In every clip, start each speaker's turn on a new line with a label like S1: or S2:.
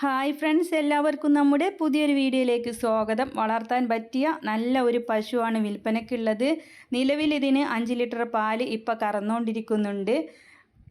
S1: Hi friends, എല്ലാവർക്കും നമ്മുടെ പുതിയൊരു വീഡിയോയിലേക്ക് സ്വാഗതം. വളർത്താൻ പറ്റിയ നല്ല ഒരു പശുവാണ് വിൽപ്പനയ്ക്കുള്ളത്. നിലവിൽ ഇതിന് 5 ലിറ്റർ പാല് ഇപ്പോൾ കറന്നുകൊണ്ടിരിക്കുന്നുണ്ട്.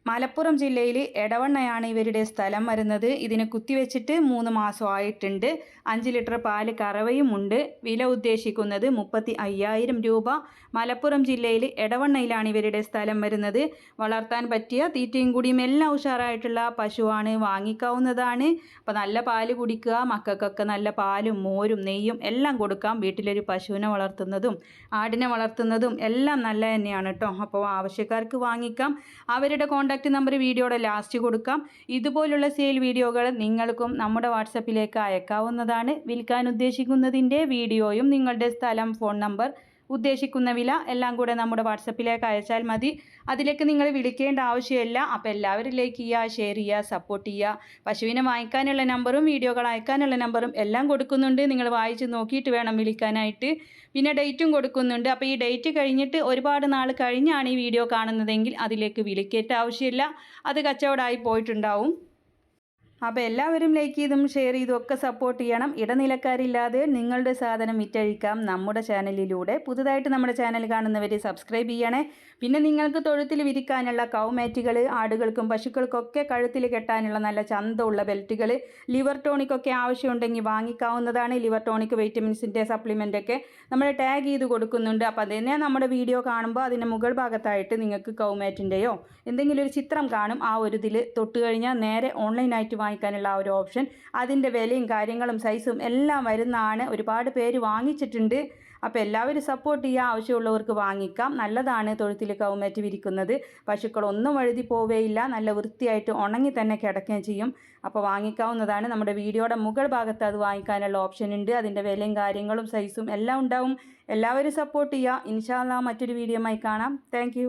S1: മലപ്പുറം ജില്ലയിൽ എടവണ്ണയാണ് ഇവരുടെ സ്ഥലം വരുന്നത്. ഇതിന് കുത്തിവെച്ചിട്ട് 3 മാസമായിട്ടുണ്ട്. 5 ലിറ്റർ പാല് കറവയുമുണ്ട്. വില ഉദ്ദേശിക്കുന്നത് 35,000 രൂപ. മലപ്പുറം ജില്ലയിൽ എടവണ്ണയിലാണ് ഇവരുടെ സ്ഥലം വരുന്നത്. വളർത്താൻ പറ്റിയ തീറ്റയും കൂടിയും എല്ലാം ഉഷാറായിട്ടുള്ള പശുവാണ്, വാങ്ങിക്കാവുന്നതാണ്. അപ്പോൾ നല്ല പാല് കുടിക്കുക, മക്കൾക്കൊക്കെ നല്ല പാലും മോരും നെയ്യും എല്ലാം കൊടുക്കാം. വീട്ടിലൊരു പശുവിനെ വളർത്തുന്നതും ആടിനെ വളർത്തുന്നതും എല്ലാം നല്ല തന്നെയാണ് കേട്ടോ. അപ്പോൾ ആവശ്യക്കാർക്ക് വാങ്ങിക്കാം. അവരുടെ കോൺടാക്റ്റ് നമ്പർ വീഡിയോയുടെ ലാസ്റ്റ് കൊടുക്കാം. ഇതുപോലുള്ള സെയിൽ വീഡിയോകൾ നിങ്ങൾക്കും നമ്മുടെ വാട്സപ്പിലേക്ക് അയക്കാവുന്നതാണ്. വിൽക്കാൻ ഉദ്ദേശിക്കുന്നതിൻ്റെ വീഡിയോയും നിങ്ങളുടെ സ്ഥലം, ഫോൺ നമ്പർ, ഉദ്ദേശിക്കുന്ന വില എല്ലാം കൂടെ നമ്മുടെ വാട്സപ്പിലേക്ക് അയച്ചാൽ മതി. അതിലേക്ക് നിങ്ങൾ വിളിക്കേണ്ട ആവശ്യമില്ല. അപ്പോൾ എല്ലാവരും ലൈക്ക് ചെയ്യുക, ഷെയർ ചെയ്യുക, സപ്പോർട്ട് ചെയ്യുക. പശുവിനെ വാങ്ങിക്കാനുള്ള നമ്പറും വീഡിയോകൾ അയക്കാനുള്ള നമ്പറും എല്ലാം കൊടുക്കുന്നുണ്ട്. നിങ്ങൾ വായിച്ച് നോക്കിയിട്ട് വേണം വിളിക്കാനായിട്ട്. പിന്നെ ഡേറ്റും കൊടുക്കുന്നുണ്ട്. അപ്പോൾ ഈ ഡേറ്റ് കഴിഞ്ഞിട്ട് ഒരുപാട് നാൾ കഴിഞ്ഞാണ് ഈ വീഡിയോ കാണുന്നതെങ്കിൽ അതിലേക്ക് വിളിക്കേണ്ട ആവശ്യമില്ല. അത് കച്ചവടമായി പോയിട്ടുണ്ടാവും. അപ്പോൾ എല്ലാവരും ലൈക്ക് ചെയ്തും ഷെയർ ചെയ്തും ഒക്കെ സപ്പോർട്ട് ചെയ്യണം. ഇടനിലക്കാരില്ലാതെ നിങ്ങളുടെ സാധനം വിറ്റഴിക്കാം നമ്മുടെ ചാനലിലൂടെ. പുതുതായിട്ട് നമ്മുടെ ചാനൽ കാണുന്നവർ സബ്സ്ക്രൈബ് ചെയ്യണേ. പിന്നെ നിങ്ങൾക്ക് തൊഴുത്തിൽ വിരിക്കാനുള്ള കൗമാറ്റുകൾ, ആടുകൾക്കും പശുക്കൾക്കൊക്കെ കഴുത്തിൽ കെട്ടാനുള്ള നല്ല ചന്തമുള്ള ബെൽറ്റുകൾ, ലിവർ ടോണിക്കൊക്കെ ആവശ്യമുണ്ടെങ്കിൽ വാങ്ങിക്കാവുന്നതാണ്. ലിവർ ടോണിക്, വൈറ്റമിൻസിൻ്റെ സപ്ലിമെൻ്റൊക്കെ നമ്മൾ ടാഗ് ചെയ്ത് കൊടുക്കുന്നുണ്ട്. അപ്പോൾ അതിനെ നമ്മുടെ വീഡിയോ കാണുമ്പോൾ അതിൻ്റെ മുകൾ ഭാഗത്തായിട്ട് നിങ്ങൾക്ക് കൗമാറ്റിൻ്റെയോ എന്തെങ്കിലും ഒരു ചിത്രം കാണും. ആ ഒരു ഇതിൽ തൊട്ട് കഴിഞ്ഞാൽ നേരെ ഓൺലൈനായിട്ട് വാങ്ങിക്കാനുള്ള ആ ഒരു ഓപ്ഷൻ, അതിൻ്റെ വിലയും കാര്യങ്ങളും സൈസും എല്ലാം വരുന്നതാണ്. ഒരുപാട് പേര് വാങ്ങിച്ചിട്ടുണ്ട്. അപ്പോൾ എല്ലാവരും സപ്പോർട്ട് ചെയ്യുക. ആവശ്യമുള്ളവർക്ക് വാങ്ങിക്കാം. നല്ലതാണ് തൊഴുത്തിൽ കൗമാറ്റ് വിരിക്കുന്നത്. പശുക്കളൊന്നും വഴുതി പോവുകയില്ല. നല്ല വൃത്തിയായിട്ട് ഉണങ്ങി തന്നെ കിടക്കുകയും ചെയ്യും. അപ്പോൾ വാങ്ങിക്കാവുന്നതാണ്. നമ്മുടെ വീഡിയോയുടെ മുകൾ ഭാഗത്ത് അത് വാങ്ങിക്കാനുള്ള ഓപ്ഷൻ ഉണ്ട്. അതിൻ്റെ വിലയും കാര്യങ്ങളും സൈസും എല്ലാം ഉണ്ടാവും. എല്ലാവരും സപ്പോർട്ട് ചെയ്യുക. ഇൻഷാ അല്ലാഹ് മറ്റൊരു വീഡിയോയുമായി കാണാം. താങ്ക്